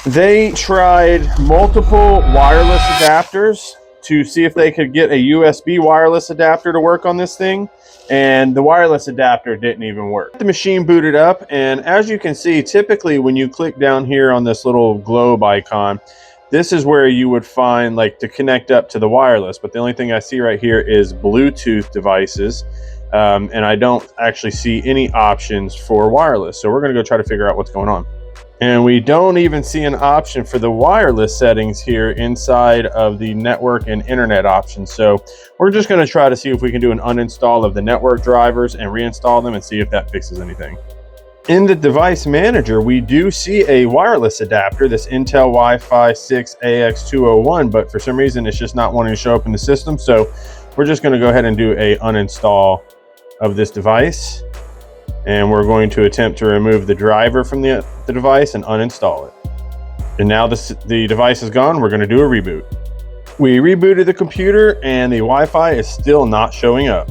They tried multiple wireless adapters to see if they could get a USB wireless adapter to work on this thing, and the wireless adapter didn't even work. The machine booted up, and as you can see, typically when you click down here on this little globe icon, this is where you would find like to connect up to the wireless, but the only thing I see right here is Bluetooth devices, and I don't actually see any options for wireless. So we're gonna go try to figure out what's going on. And we don't even see an option for the wireless settings here inside of the network and internet options. So we're just going to try to see if we can do an uninstall of the network drivers and reinstall them and see if that fixes anything. In the device manager, we do see a wireless adapter, this Intel Wi-Fi 6 AX201, but for some reason it's just not wanting to show up in the system. So we're just going to go ahead and do a uninstall of this device. And we're going to attempt to remove the driver from the device and uninstall it. And now the device is gone, we're gonna do a reboot. We rebooted the computer and the Wi-Fi is still not showing up.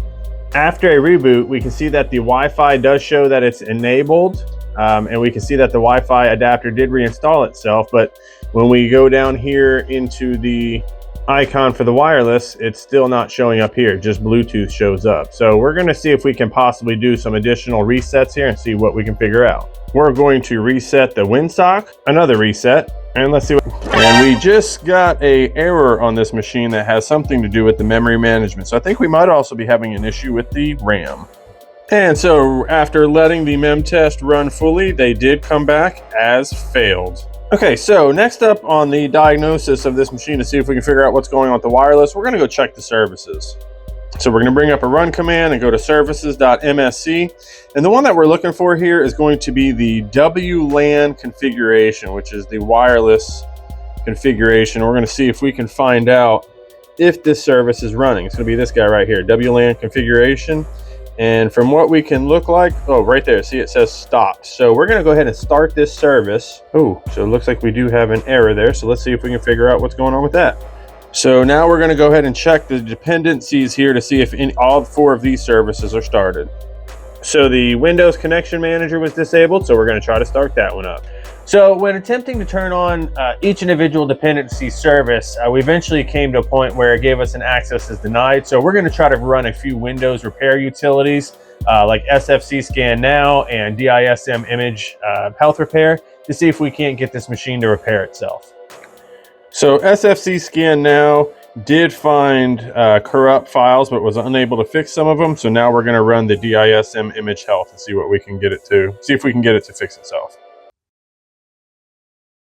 After a reboot, we can see that the Wi-Fi does show that it's enabled, and we can see that the Wi-Fi adapter did reinstall itself, but when we go down here into the icon for the wireless, it's still not showing up here, just Bluetooth shows up. So we're going to see if we can possibly do some additional resets here and see what we can figure out. We're going to reset the windsock, another reset, and let's see what, and we just got a error on this machine that has something to do with the memory management. So I think we might also be having an issue with the RAM. And so after letting the mem test run fully, they did come back as failed. Okay, so next up on the diagnosis of this machine to see if we can figure out what's going on with the wireless, we're going to go check the services. So we're going to bring up a run command and go to services.msc. And the one that we're looking for here is going to be the WLAN configuration, which is the wireless configuration. We're going to see if we can find out if this service is running. It's going to be this guy right here, WLAN configuration. And from what we can look like, oh, right there, see it says stopped. So we're gonna go ahead and start this service. Oh, so it looks like we do have an error there. So let's see if we can figure out what's going on with that. So now we're gonna go ahead and check the dependencies here to see if all 4 of these services are started. So the Windows Connection Manager was disabled, so we're gonna try to start that one up. So when attempting to turn on each individual dependency service, we eventually came to a point where it gave us an access is denied. So we're going to try to run a few Windows repair utilities like SFC Scan Now and DISM Image Health Repair to see if we can't get this machine to repair itself. So SFC Scan Now did find corrupt files, but was unable to fix some of them. So now we're going to run the DISM Image Health and see what we can get it to, see if we can get it to fix itself.